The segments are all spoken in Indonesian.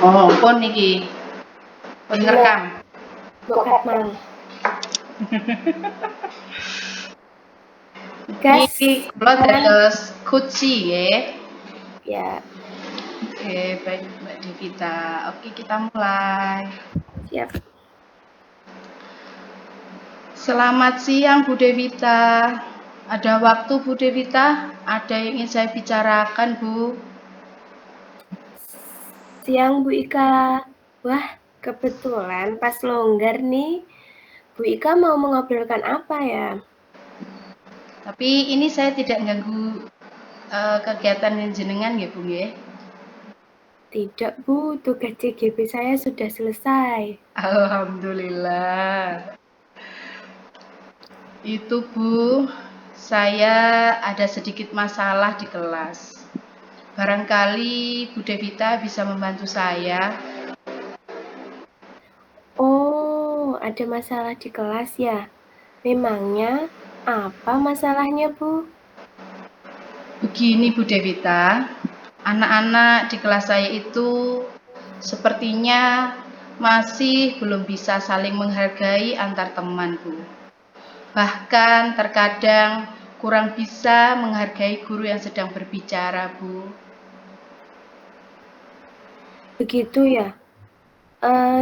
Oh, pun niki. Pun ngerekam. Bokat mang. Gas. Gas. Kula dados Kuci nggih. Ya. Oke, baik Mbak Devita. Oke, kita mulai. Siap. Selamat siang Bu Devita. Ada waktu Bu Devita? Ada yang ingin saya bicarakan Bu? Siang Bu Ika. Wah, kebetulan pas longgar nih. Bu Ika mau mengobrolkan apa ya? Tapi ini saya tidak ganggu kegiatan jenengan ya Bu ya? Tidak Bu, tugas CGP saya sudah selesai. Alhamdulillah. Itu Bu, saya ada sedikit masalah di kelas. Barangkali Bu Devita bisa membantu saya. Oh, ada masalah di kelas ya? Memangnya apa masalahnya Bu? Begini Bu Devita, anak-anak di kelas saya itu sepertinya masih belum bisa saling menghargai antar teman Bu. Bahkan terkadang kurang bisa menghargai guru yang sedang berbicara Bu. Begitu ya?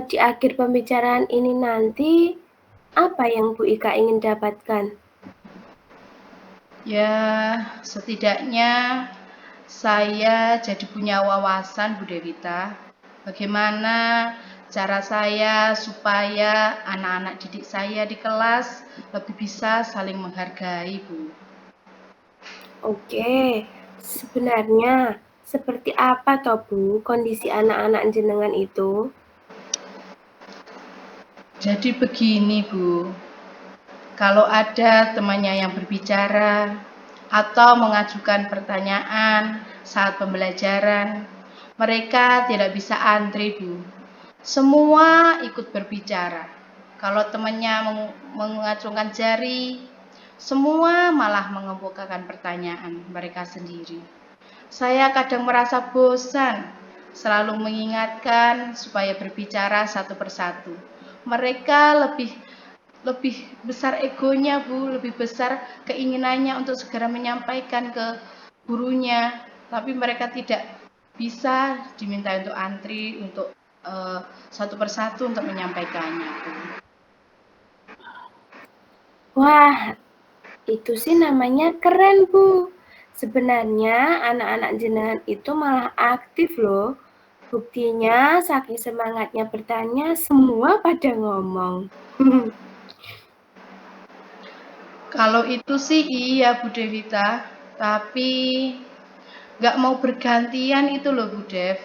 Di akhir pembicaraan ini nanti, apa yang Bu Ika ingin dapatkan? Ya, setidaknya saya jadi punya wawasan Bu Devita. Bagaimana cara saya supaya anak-anak didik saya di kelas lebih bisa saling menghargai Bu. Oke, sebenarnya seperti apa toh Bu kondisi anak-anak jenengan itu? Jadi begini Bu, kalau ada temannya yang berbicara atau mengajukan pertanyaan saat pembelajaran, mereka tidak bisa antri Bu. Semua ikut berbicara. Kalau temannya mengacungkan jari, semua malah mengemukakan pertanyaan mereka sendiri. Saya kadang merasa bosan, selalu mengingatkan supaya berbicara satu persatu. Mereka lebih besar egonya Bu, lebih besar keinginannya untuk segera menyampaikan ke gurunya, tapi mereka tidak bisa diminta untuk antri untuk satu persatu untuk menyampaikannya Bu. Wah, itu sih namanya keren Bu. Sebenarnya anak-anak jenengan itu malah aktif loh. Buktinya saking semangatnya bertanya, semua pada ngomong. Kalau itu sih iya Bu Devita, tapi nggak mau bergantian itu loh Bu Dev.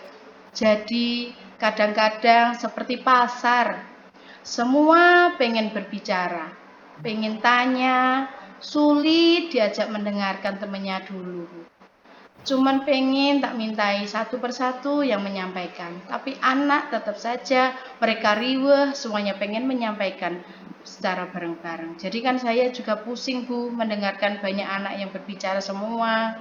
Jadi kadang-kadang seperti pasar, semua pengen berbicara, pengen tanya, sulit diajak mendengarkan temennya dulu. Cuman pengen tak mintai satu persatu yang menyampaikan, tapi anak tetap saja mereka riweh, semuanya pengen menyampaikan secara bareng-bareng. Jadi kan saya juga pusing Bu mendengarkan banyak anak yang berbicara semua.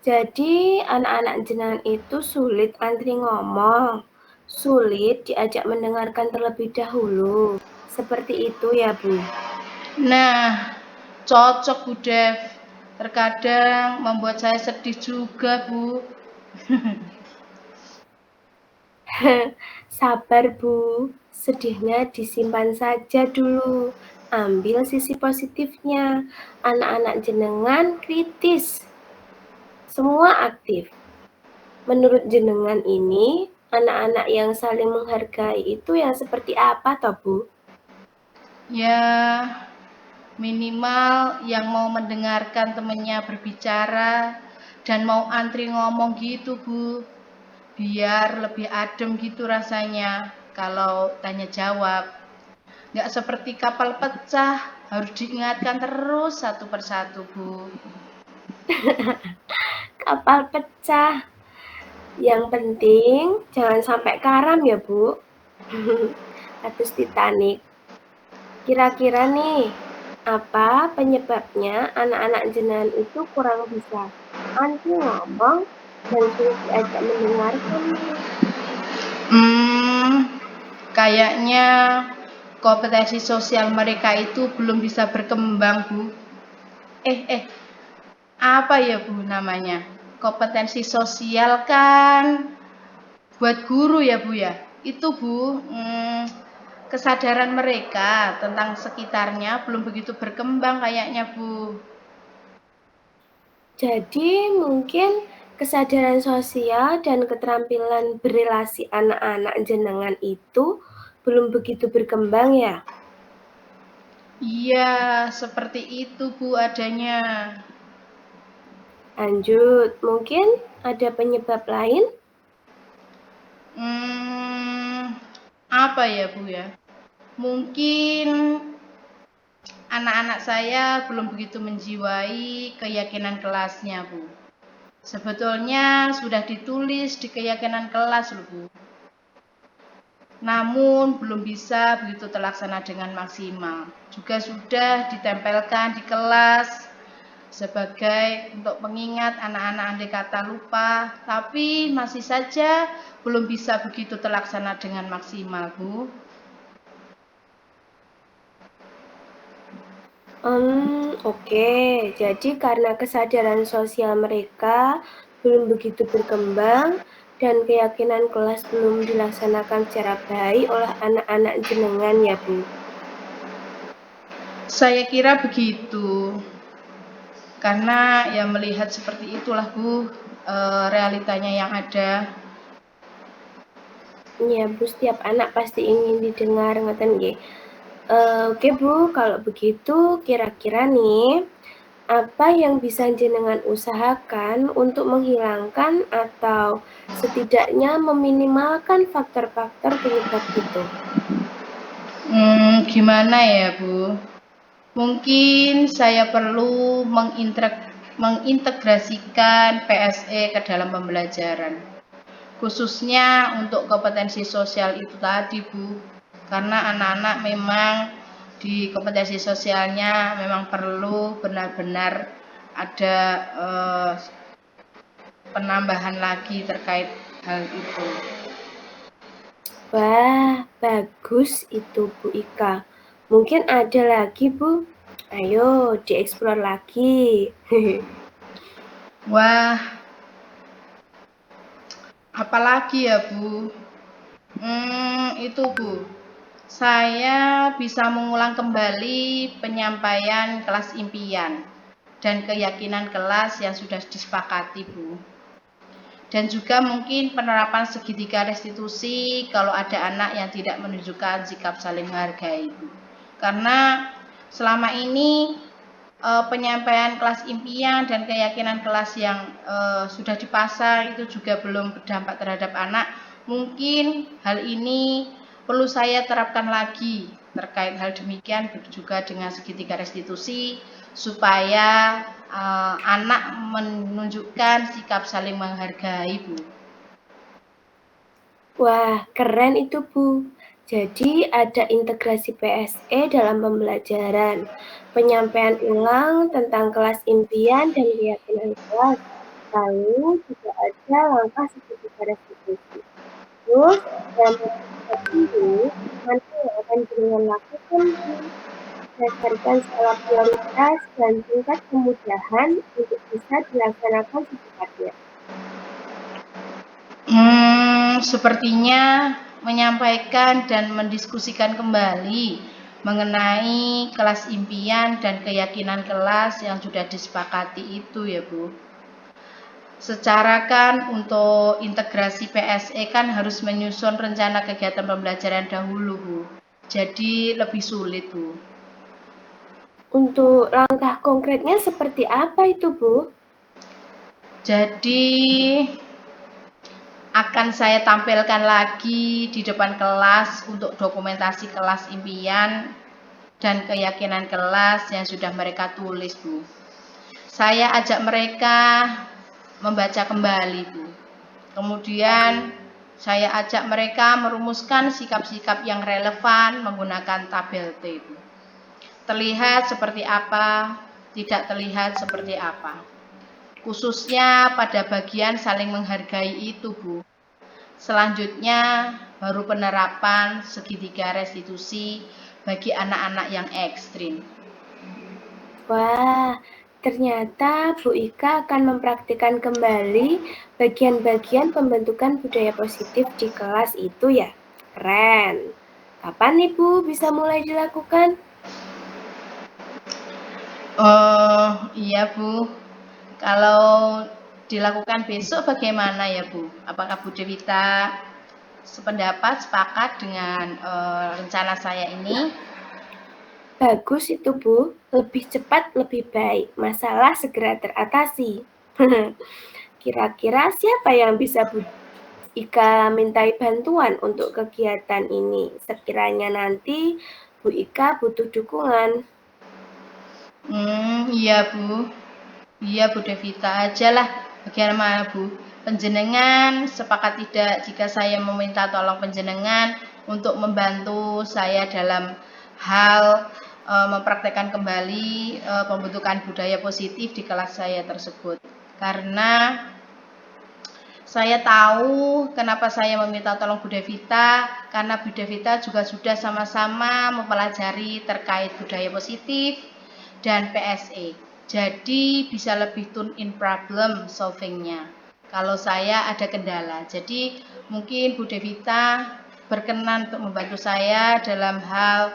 Jadi anak-anak jenengan itu sulit antri ngomong, sulit diajak mendengarkan terlebih dahulu. Seperti itu ya Bu? Nah, cocok Bu Dev. Terkadang membuat saya sedih juga Bu. Sabar Bu, sedihnya disimpan saja dulu. Ambil sisi positifnya. Anak-anak jenengan kritis, semua aktif. Menurut jenengan ini, anak-anak yang saling menghargai itu yang seperti apa toh Bu? Ya, minimal yang mau mendengarkan temennya berbicara dan mau antri ngomong gitu Bu. Biar lebih adem gitu rasanya kalau tanya jawab. Nggak seperti kapal pecah, harus diingatkan terus satu persatu Bu. Kapal pecah. Yang penting jangan sampai karam ya Bu. Kados Titanic. Kira-kira nih, apa penyebabnya anak-anak jenengan itu kurang bisa antri ngomong dan sulit diajak mendengarkan nih. Kayaknya kompetensi sosial mereka itu belum bisa berkembang, Bu. Apa ya, Bu, namanya? Kompetensi sosial kan buat guru ya, Bu ya. Itu, Bu, kesadaran mereka tentang sekitarnya belum begitu berkembang kayaknya, Bu. Jadi mungkin kesadaran sosial dan keterampilan berelasi anak-anak jenengan itu belum begitu berkembang ya? Iya, seperti itu, Bu, adanya. Lanjut, mungkin ada penyebab lain? Apa ya, Bu ya? Mungkin anak-anak saya belum begitu menjiwai keyakinan kelasnya, Bu. Sebetulnya sudah ditulis di keyakinan kelas loh, Bu. Namun belum bisa begitu terlaksana dengan maksimal. Juga sudah ditempelkan di kelas sebagai untuk pengingat anak-anak andai kata lupa, tapi masih saja belum bisa begitu terlaksana dengan maksimal, Bu. Oke. Jadi karena kesadaran sosial mereka belum begitu berkembang dan keyakinan kelas belum dilaksanakan secara baik oleh anak-anak jenengan ya, Bu? Saya kira begitu. Karena ya melihat seperti itulah, Bu, realitanya yang ada. Iya, Bu, setiap anak pasti ingin didengar, ngoten nggih. Oke, Bu, kalau begitu kira-kira nih, apa yang bisa jenengan usahakan untuk menghilangkan atau setidaknya meminimalkan faktor-faktor penyebab itu? Gimana ya, Bu? Mungkin saya perlu mengintegrasikan PSE ke dalam pembelajaran. Khususnya untuk kompetensi sosial itu tadi, Bu. Karena anak-anak memang di kompetensi sosialnya memang perlu benar-benar ada penambahan lagi terkait hal itu. Wah, bagus itu Bu Ika. Mungkin ada lagi, Bu? Ayo dieksplor lagi. Wah, apalagi ya, Bu? Itu, Bu. Saya bisa mengulang kembali penyampaian kelas impian dan keyakinan kelas yang sudah disepakati, Bu. Dan juga mungkin penerapan segitiga restitusi kalau ada anak yang tidak menunjukkan sikap saling menghargai, Bu. Karena selama ini penyampaian kelas impian dan keyakinan kelas yang sudah dipasang itu juga belum berdampak terhadap anak. Mungkin hal ini perlu saya terapkan lagi terkait hal demikian juga dengan segitiga restitusi supaya anak menunjukkan sikap saling menghargai, Bu. Wah, keren itu, Bu. Jadi ada integrasi PSE dalam pembelajaran, penyampaian ulang tentang kelas impian dan keyakinan kelas, lalu juga ada langkah segitiga restitusi. Terus, dalam proses ini, mana yang akan jenengan lakukan, Bu? Berdasarkan skala prioritas dan tingkat kemudahan untuk bisa dilaksanakan secepatnya. Sepertinya menyampaikan dan mendiskusikan kembali mengenai kelas impian dan keyakinan kelas yang sudah disepakati itu ya, Bu. Secara kan untuk integrasi PSE kan harus menyusun rencana kegiatan pembelajaran dahulu, Bu. Jadi lebih sulit, Bu. Untuk langkah konkretnya seperti apa itu, Bu? Jadi akan saya tampilkan lagi di depan kelas untuk dokumentasi kelas impian dan keyakinan kelas yang sudah mereka tulis, Bu. Saya ajak mereka membaca kembali, Bu. Kemudian saya ajak mereka merumuskan sikap-sikap yang relevan menggunakan tabel T, Bu. Terlihat seperti apa, tidak terlihat seperti apa. khususnya pada bagian saling menghargai itu, Bu. Selanjutnya baru penerapan segitiga restitusi bagi anak-anak yang ekstrim. Wah, ternyata Bu Ika akan mempraktikkan kembali bagian-bagian pembentukan budaya positif di kelas itu ya? Keren. Kapan nih Bu bisa mulai dilakukan? Oh iya Bu, kalau dilakukan besok bagaimana ya Bu? Apakah Bu Dewita sepakat dengan rencana saya ini? Bagus itu Bu, lebih cepat lebih baik, masalah segera teratasi. Kira-kira siapa yang bisa Bu Ika mintai bantuan untuk kegiatan ini? Sekiranya nanti Bu Ika butuh dukungan. Iya Bu. Iya Bu Devita aja lah. Bagaimana Bu? Penjenengan sepakat tidak jika saya meminta tolong penjenengan untuk membantu saya dalam hal mempraktekkan kembali pembentukan budaya positif di kelas saya tersebut. Karena saya tahu kenapa saya meminta tolong Bu Devita, karena Bu Devita juga sudah sama-sama mempelajari terkait budaya positif dan PSE. Jadi bisa lebih tune in problem solvingnya. Kalau saya ada kendala, jadi mungkin Bu Devita berkenan untuk membantu saya dalam hal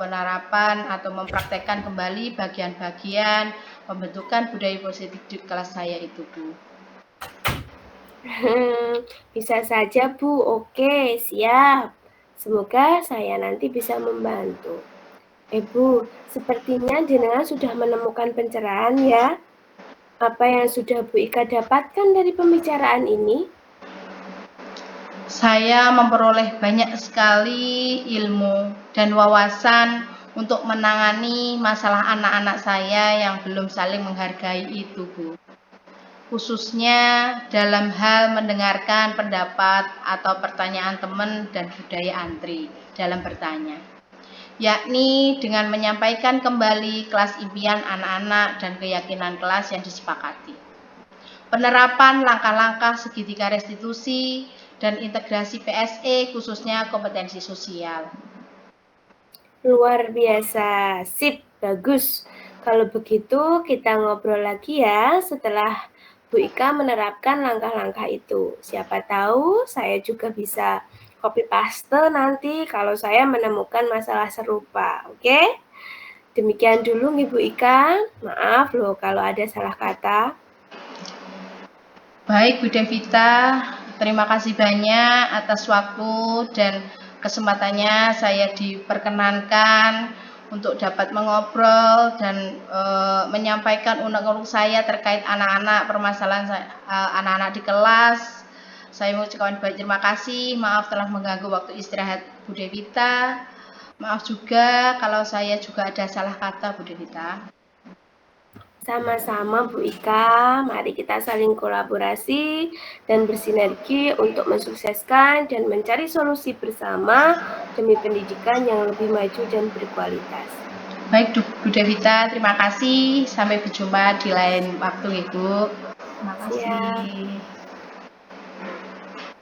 penerapan atau mempraktekkan kembali bagian-bagian pembentukan budaya positif di kelas saya itu, Bu. Bisa saja Bu, oke siap. Semoga saya nanti bisa membantu. Bu, sepertinya jenengan sudah menemukan pencerahan ya. Apa yang sudah Bu Ika dapatkan dari pembicaraan ini? Saya memperoleh banyak sekali ilmu dan wawasan untuk menangani masalah anak-anak saya yang belum saling menghargai itu, Bu. Khususnya dalam hal mendengarkan pendapat atau pertanyaan teman dan budaya antri dalam bertanya, yakni dengan menyampaikan kembali kelas impian anak-anak dan keyakinan kelas yang disepakati. Penerapan langkah-langkah segitiga restitusi dan integrasi PSE khususnya kompetensi sosial. Luar biasa, sip, bagus. Kalau begitu kita ngobrol lagi ya setelah Bu Ika menerapkan langkah-langkah itu. Siapa tahu saya juga bisa copy paste nanti kalau saya menemukan masalah serupa, oke? Demikian dulu nih Bu Ika, maaf loh kalau ada salah kata. Baik Bu Devita, terima kasih banyak atas waktu dan kesempatannya saya diperkenankan untuk dapat mengobrol dan menyampaikan unek-unek saya terkait anak-anak, permasalahan anak-anak di kelas. Saya mengucapkan banyak terima kasih, maaf telah mengganggu waktu istirahat Bu Devita. Maaf juga kalau saya juga ada salah kata Bu Devita. Sama-sama Bu Ika, mari kita saling kolaborasi dan bersinergi untuk mensukseskan dan mencari solusi bersama demi pendidikan yang lebih maju dan berkualitas. Baik Bu Devita, terima kasih. Sampai berjumpa di lain waktu Ibu. Terima kasih. Siap.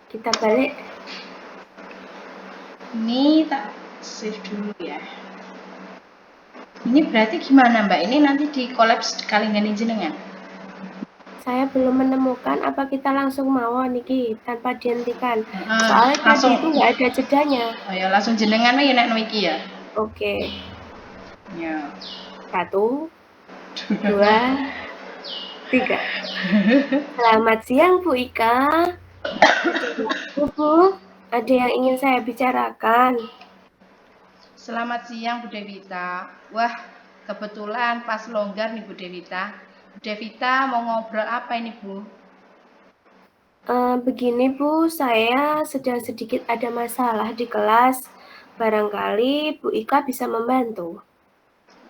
Kita balik. Ini tak save dulu ya. Ini berarti gimana Mbak? Ini nanti di kolaps kalingan jenengan? Saya belum menemukan apa kita langsung mau niki tanpa dihentikan. Soalnya langsung, tadi itu nggak ada jedanya. Oh ya langsung jenengan ya nek iki ya. Oke. Ya. 1, 2, 3. Selamat siang Bu Ika. Bu, ada yang ingin saya bicarakan. Selamat siang Bu Devita. Wah, kebetulan pas longgar nih Bu Devita. Bu Devita mau ngobrol apa ini Bu? Begini Bu, saya sedang sedikit ada masalah di kelas. Barangkali Bu Ika bisa membantu.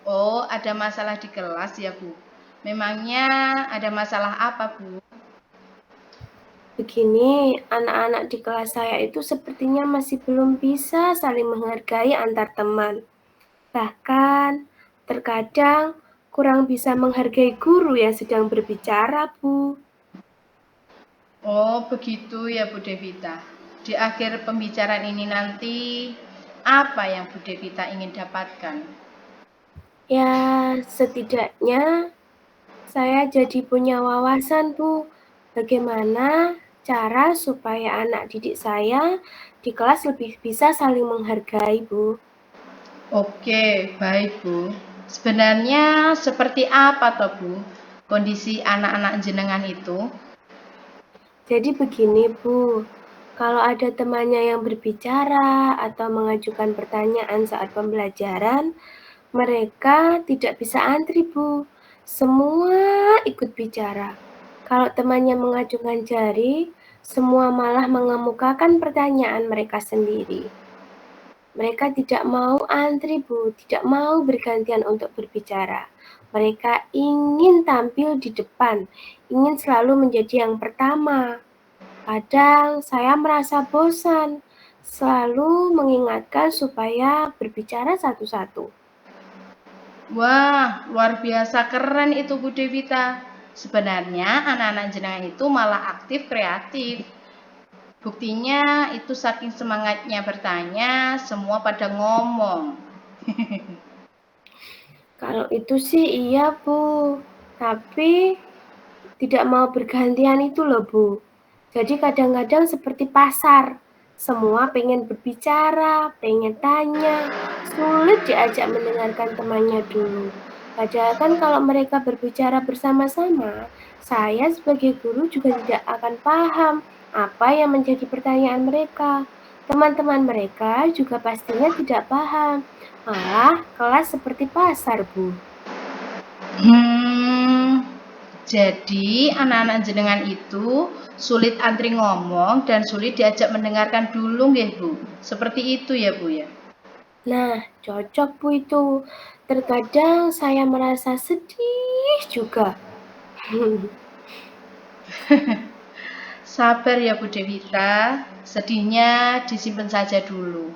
Oh, ada masalah di kelas ya Bu? Memangnya ada masalah apa Bu? Begini, anak-anak di kelas saya itu sepertinya masih belum bisa saling menghargai antar teman. Bahkan, terkadang kurang bisa menghargai guru yang sedang berbicara, Bu. Oh, begitu ya Bu Devita. Di akhir pembicaraan ini nanti, apa yang Bu Devita ingin dapatkan? Ya, setidaknya saya jadi punya wawasan, Bu. Bagaimana cara supaya anak didik saya di kelas lebih bisa saling menghargai, Bu. Oke, baik Bu. Sebenarnya seperti apa toh Bu kondisi anak-anak jenengan itu? Jadi begini, Bu. Kalau ada temannya yang berbicara atau mengajukan pertanyaan saat pembelajaran, mereka tidak bisa antri, Bu. Semua ikut bicara. Kalau temannya mengajukan jari, semua malah mengemukakan pertanyaan mereka sendiri. Mereka tidak mau antri, Bu, tidak mau bergantian untuk berbicara. Mereka ingin tampil di depan, ingin selalu menjadi yang pertama. Kadang saya merasa bosan, selalu mengingatkan supaya berbicara satu-satu. Wah, luar biasa keren itu Bu Devita. Sebenarnya anak-anak jenengan itu malah aktif kreatif. Buktinya itu saking semangatnya bertanya, semua pada ngomong. Kalau itu sih iya, Bu. Tapi tidak mau bergantian itu loh, Bu. Jadi kadang-kadang seperti pasar. Semua pengen berbicara, pengen tanya, sulit diajak mendengarkan temannya dulu. Padahal kan kalau mereka berbicara bersama-sama, saya sebagai guru juga tidak akan paham apa yang menjadi pertanyaan mereka. Teman-teman mereka juga pastinya tidak paham. Malah kelas seperti pasar, Bu. Jadi anak-anak jenengan itu sulit antri ngomong dan sulit diajak mendengarkan dulu nggih Bu. Seperti itu ya Bu ya. Nah, cocok Bu itu. Terkadang saya merasa sedih juga. Sabar ya Bu Devita, sedihnya disimpan saja dulu.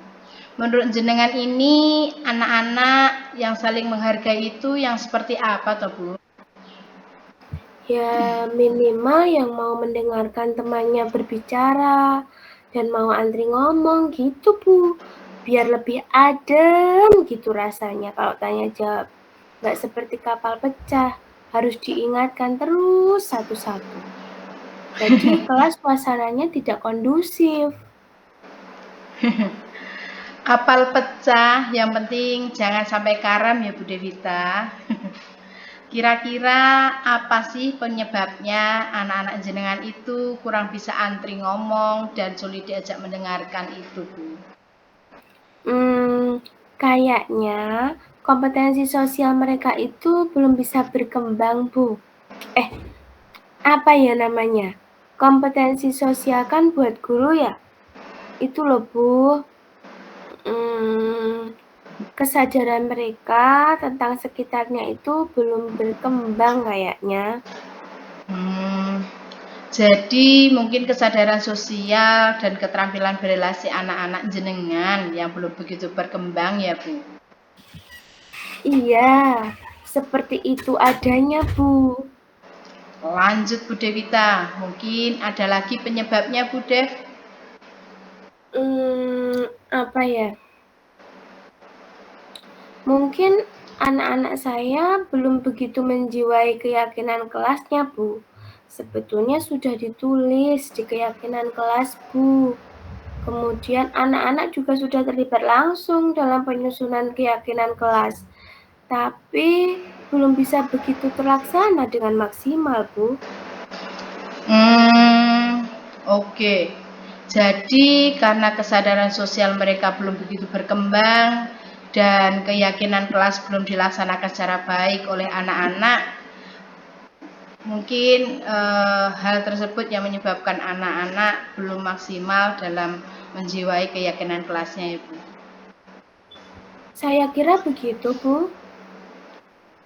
Menurut jenengan ini anak-anak yang saling menghargai itu yang seperti apa toh Bu? Ya, minimal yang mau mendengarkan temannya berbicara dan mau antri ngomong gitu, Bu. Biar lebih adem gitu rasanya kalau tanya jawab. Nggak seperti kapal pecah, harus diingatkan terus satu-satu. Jadi kelas suasananya tidak kondusif. Kapal pecah, yang penting jangan sampai karam ya Bu Devita. Kira-kira apa sih penyebabnya anak-anak jenengan itu kurang bisa antri ngomong dan sulit diajak mendengarkan itu Bu? Kayaknya kompetensi sosial mereka itu belum bisa berkembang, Bu. Apa ya namanya? Kompetensi sosial kan buat guru ya? Itu loh, Bu. Kesadaran mereka tentang sekitarnya itu belum berkembang kayaknya. Jadi mungkin kesadaran sosial dan keterampilan berrelasi anak-anak jenengan yang belum begitu berkembang ya Bu. Iya, seperti itu adanya, Bu. Lanjut Bu Devita, mungkin ada lagi penyebabnya Bu Dev. Apa ya? Mungkin anak-anak saya belum begitu menjiwai keyakinan kelasnya, Bu. Sebetulnya sudah ditulis di keyakinan kelas, Bu. Kemudian anak-anak juga sudah terlibat langsung dalam penyusunan keyakinan kelas. Tapi belum bisa begitu terlaksana dengan maksimal, Bu. Oke. Jadi karena kesadaran sosial mereka belum begitu berkembang dan keyakinan kelas belum dilaksanakan secara baik oleh anak-anak, mungkin hal tersebut yang menyebabkan anak-anak belum maksimal dalam menjiwai keyakinan kelasnya ya Bu. Saya kira begitu, Bu.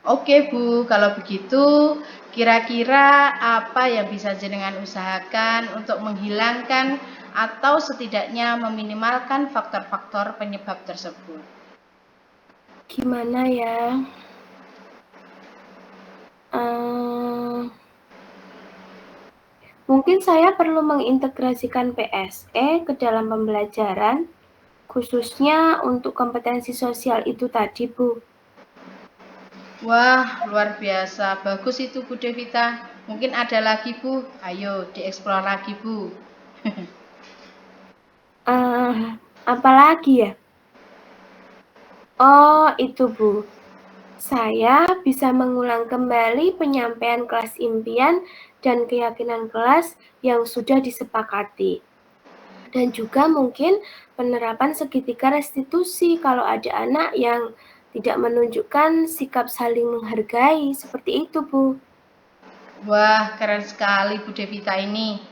Oke Bu, kalau begitu kira-kira apa yang bisa jenengan usahakan untuk menghilangkan atau setidaknya meminimalkan faktor-faktor penyebab tersebut? Gimana ya? Mungkin saya perlu mengintegrasikan PSE ke dalam pembelajaran, khususnya untuk kompetensi sosial itu tadi, Bu. Wah, luar biasa. Bagus itu Bu Devita. Mungkin ada lagi Bu. Ayo dieksplor lagi Bu. Apalagi ya? Oh, itu Bu. Saya bisa mengulang kembali penyampaian kelas impian dan keyakinan kelas yang sudah disepakati. Dan juga mungkin penerapan segitiga restitusi kalau ada anak yang tidak menunjukkan sikap saling menghargai. Seperti itu, Bu. Wah, keren sekali Bu Devita ini.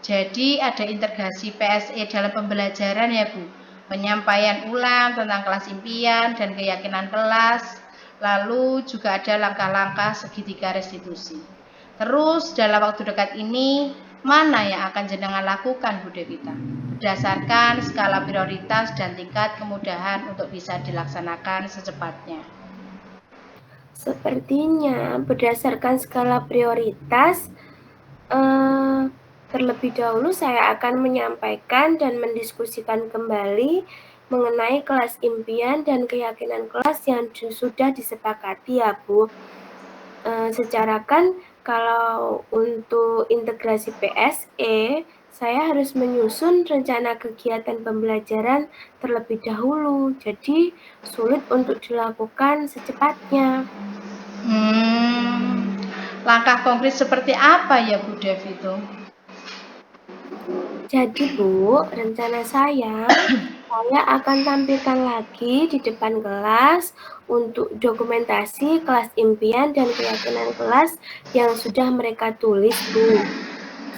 Jadi ada integrasi PSE dalam pembelajaran ya Bu. Penyampaian ulang tentang kelas impian dan keyakinan kelas. Lalu juga ada langkah-langkah segitiga restitusi. Terus dalam waktu dekat ini, mana yang akan jenengan lakukan Bu Devita? Berdasarkan skala prioritas dan tingkat kemudahan untuk bisa dilaksanakan secepatnya. Sepertinya berdasarkan skala prioritas, terlebih dahulu saya akan menyampaikan dan mendiskusikan kembali mengenai kelas impian dan keyakinan kelas yang sudah disepakati ya Bu. Secara kan kalau untuk integrasi PSE, saya harus menyusun rencana kegiatan pembelajaran terlebih dahulu, jadi sulit untuk dilakukan secepatnya. Langkah konkret seperti apa ya Bu Dev itu? Jadi Bu, rencana saya akan tampilkan lagi di depan kelas untuk dokumentasi kelas impian dan keyakinan kelas yang sudah mereka tulis, Bu.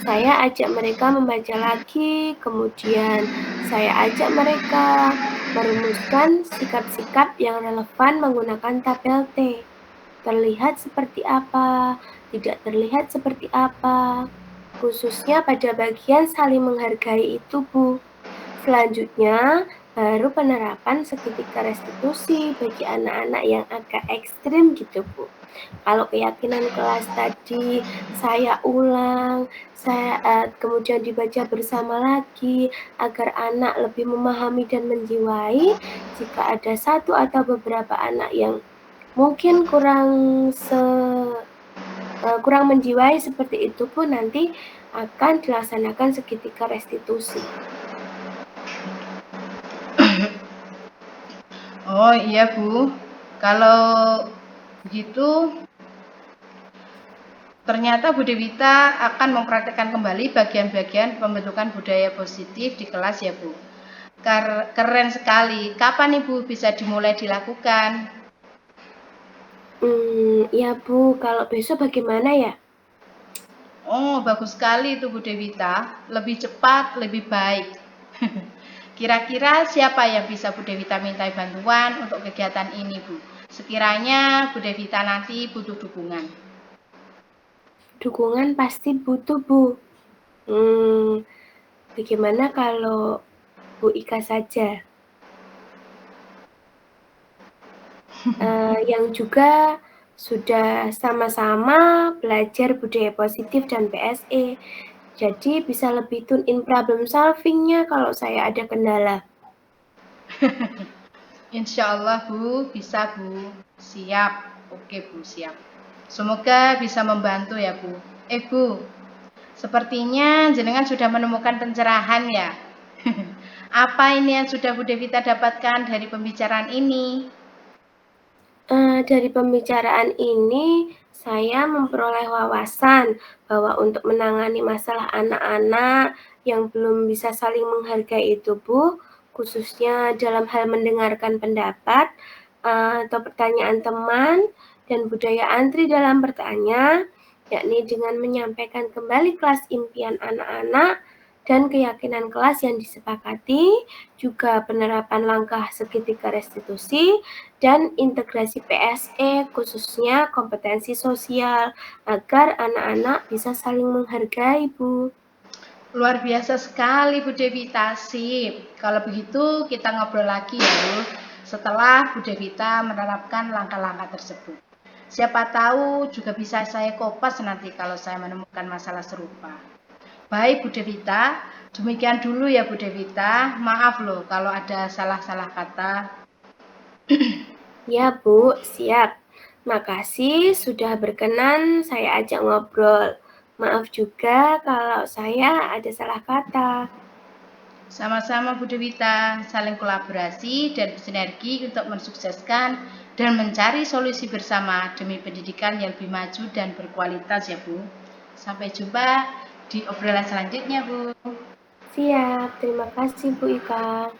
Saya ajak mereka membaca lagi, kemudian saya ajak mereka merumuskan sikap-sikap yang relevan menggunakan tabel T. Terlihat seperti apa, tidak terlihat seperti apa, khususnya pada bagian saling menghargai itu, Bu. Selanjutnya, baru penerapan segitiga restitusi bagi anak-anak yang agak ekstrim gitu, Bu. Kalau keyakinan kelas tadi saya ulang, kemudian dibaca bersama lagi agar anak lebih memahami dan menjiwai. Jika ada satu atau beberapa anak yang mungkin kurang menjiwai seperti itu pun nanti akan dilaksanakan segitiga restitusi. Oh iya Bu, kalau begitu ternyata Bu Dewita akan mempraktikkan kembali bagian-bagian pembentukan budaya positif di kelas ya Bu. Keren sekali. Kapan Ibu bisa dimulai dilakukan? Ya Bu, kalau besok bagaimana ya? Oh, bagus sekali itu Bu Dewita. Lebih cepat, lebih baik. Kira-kira siapa yang bisa Bu Dewita mintai bantuan untuk kegiatan ini Bu? Sekiranya Bu Dewita nanti butuh dukungan. Dukungan pasti butuh, Bu. Bagaimana kalau Bu Ika saja? Yang juga sudah sama-sama belajar budaya positif dan PSE. Jadi bisa lebih tune in problem solving-nya kalau saya ada kendala. Insya Allah Bu, bisa Bu. Siap. Oke Bu, siap. Semoga bisa membantu ya Bu. Bu, sepertinya jenengan sudah menemukan pencerahan ya. Apa ini yang sudah Bu Devita dapatkan dari pembicaraan ini? Dari pembicaraan ini, saya memperoleh wawasan bahwa untuk menangani masalah anak-anak yang belum bisa saling menghargai itu, Bu, khususnya dalam hal mendengarkan pendapat atau pertanyaan teman dan budaya antri dalam bertanya, yakni dengan menyampaikan kembali kelas impian anak-anak dan keyakinan kelas yang disepakati, juga penerapan langkah segitiga restitusi, dan integrasi PSE khususnya kompetensi sosial agar anak-anak bisa saling menghargai, Bu. Luar biasa sekali Bu Devita, sip. Kalau begitu kita ngobrol lagi ya Bu, setelah Bu Devita menerapkan langkah-langkah tersebut. Siapa tahu juga bisa saya kopas nanti kalau saya menemukan masalah serupa. Baik Bu Devita, demikian dulu ya Bu Devita. Maaf loh kalau ada salah-salah kata. Ya Bu, siap. Makasih sudah berkenan saya ajak ngobrol. Maaf juga kalau saya ada salah kata. Sama-sama Bu Devita, saling kolaborasi dan bersinergi untuk mensukseskan dan mencari solusi bersama demi pendidikan yang lebih maju dan berkualitas ya Bu. Sampai jumpa di obrolan selanjutnya Bu. Siap, terima kasih Bu Ika.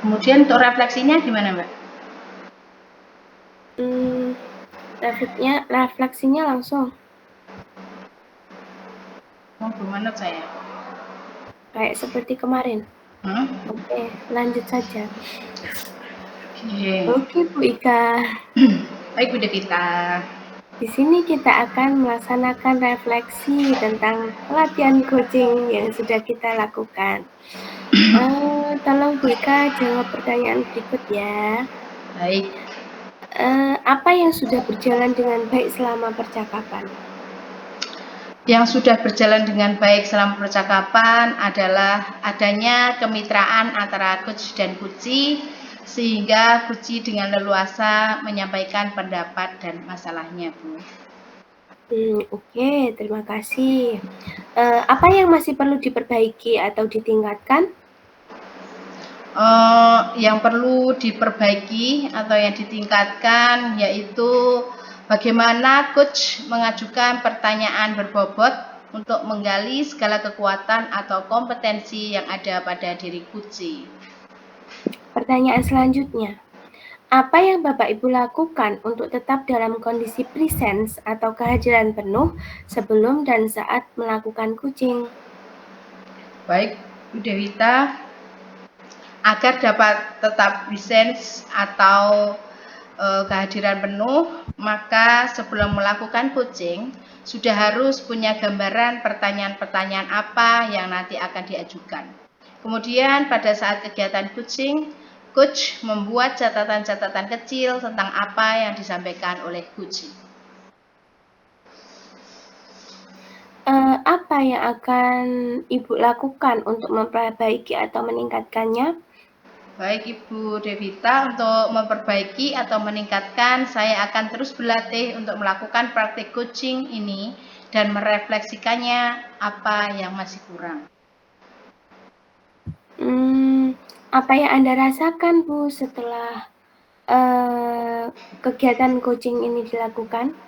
Kemudian untuk refleksinya gimana Mbak? Refleksinya langsung. Oh, bermanut saya. Kayak seperti kemarin. Oke, lanjut saja. Oke Bu Ika. Baik Bu Devita. Di sini kita akan melaksanakan refleksi tentang pelatihan coaching yang sudah kita lakukan. Tolong Bu Ika jawab pertanyaan berikut ya. Baik. Apa yang sudah berjalan dengan baik selama percakapan? Yang sudah berjalan dengan baik selama percakapan adalah adanya kemitraan antara coach dan kuci, sehingga kuci dengan leluasa menyampaikan pendapat dan masalahnya, Bu. Oke, terima kasih. Apa yang masih perlu diperbaiki atau ditingkatkan? Yang perlu diperbaiki atau yang ditingkatkan yaitu bagaimana coach mengajukan pertanyaan berbobot untuk menggali segala kekuatan atau kompetensi yang ada pada diri kuci. Pertanyaan selanjutnya, apa yang Bapak Ibu lakukan untuk tetap dalam kondisi presence atau kehadiran penuh sebelum dan saat melakukan coaching? Baik, Bu Dewita, agar dapat tetap presence atau kehadiran penuh, maka sebelum melakukan coaching sudah harus punya gambaran pertanyaan-pertanyaan apa yang nanti akan diajukan. Kemudian pada saat kegiatan coaching, coach membuat catatan-catatan kecil tentang apa yang disampaikan oleh coach. Apa yang akan Ibu lakukan untuk memperbaiki atau meningkatkannya? Baik Ibu Devita, untuk memperbaiki atau meningkatkan, saya akan terus berlatih untuk melakukan praktik coaching ini dan merefleksikannya apa yang masih kurang. Apa yang Anda rasakan Bu setelah kegiatan coaching ini dilakukan?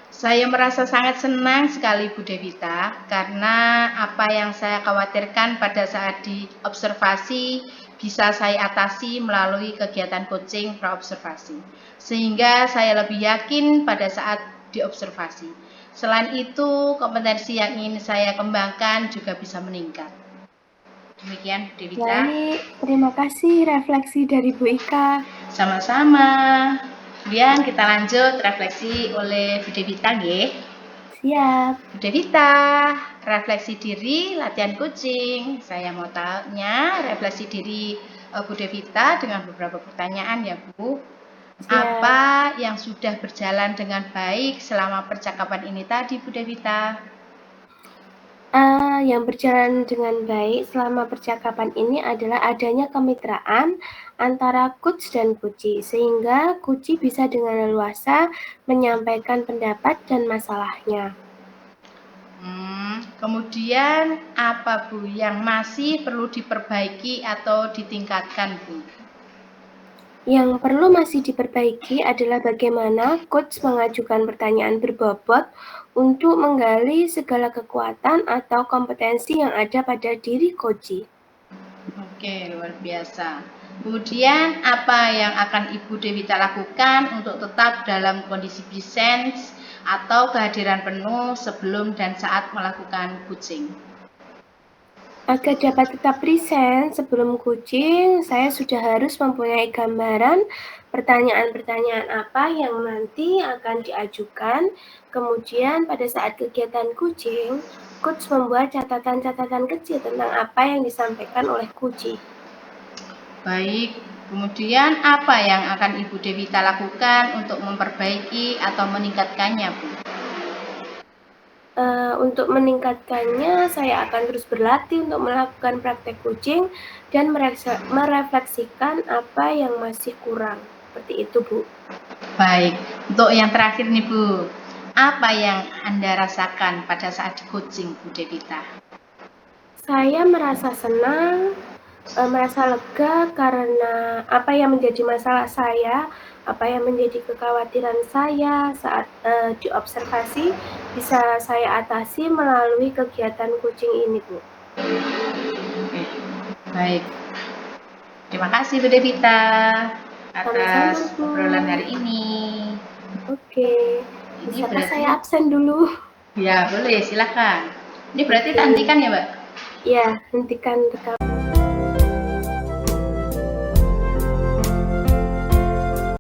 Saya merasa sangat senang sekali Bu Devita, karena apa yang saya khawatirkan pada saat diobservasi bisa saya atasi melalui kegiatan coaching praobservasi, sehingga saya lebih yakin pada saat diobservasi. Selain itu, kompetensi yang ingin saya kembangkan juga bisa meningkat. Demikian Bu Devita. Baik, terima kasih refleksi dari Bu Ika. Sama-sama. Kemudian kita lanjut refleksi oleh Bu Devita nggih. Siap. Bu Devita, refleksi diri latihan coaching. Saya mau tanya refleksi diri Bu Devita dengan beberapa pertanyaan ya Bu. Siap. Apa yang sudah berjalan dengan baik selama percakapan ini tadi Bu Devita? Yang berjalan dengan baik selama percakapan ini adalah adanya kemitraan antara coach dan kuci, sehingga kuci bisa dengan leluasa menyampaikan pendapat dan masalahnya. Kemudian apa Bu yang masih perlu diperbaiki atau ditingkatkan Bu? Yang perlu masih diperbaiki adalah bagaimana coach mengajukan pertanyaan berbobot untuk menggali segala kekuatan atau kompetensi yang ada pada diri coach. Oke, luar biasa. Kemudian apa yang akan Ibu Devita lakukan untuk tetap dalam kondisi presence atau kehadiran penuh sebelum dan saat melakukan coaching? Agar dapat tetap present sebelum coaching, saya sudah harus mempunyai gambaran pertanyaan-pertanyaan apa yang nanti akan diajukan. Kemudian pada saat kegiatan coaching, coach membuat catatan-catatan kecil tentang apa yang disampaikan oleh coach. Baik, kemudian apa yang akan Ibu Dewita lakukan untuk memperbaiki atau meningkatkannya, Bu? Untuk meningkatkannya, saya akan terus berlatih untuk melakukan praktek kucing dan merefleksikan apa yang masih kurang. Seperti itu, Bu. Baik, untuk yang terakhir nih Bu, apa yang Anda rasakan pada saat di coaching, Bu Dewita? Saya merasa senang, merasa lega karena apa yang menjadi masalah saya, apa yang menjadi kekhawatiran saya saat diobservasi bisa saya atasi melalui kegiatan kucing ini, Bu. Oke, baik. Terima kasih Bu Dewita Sama-sama, atas Bu. obrolan hari ini. Oke, Ini bisakah berarti, saya absen dulu? ya boleh, silakan. Ini berarti Oke, tak hentikan ya, Mbak? ya, hentikan rekaman.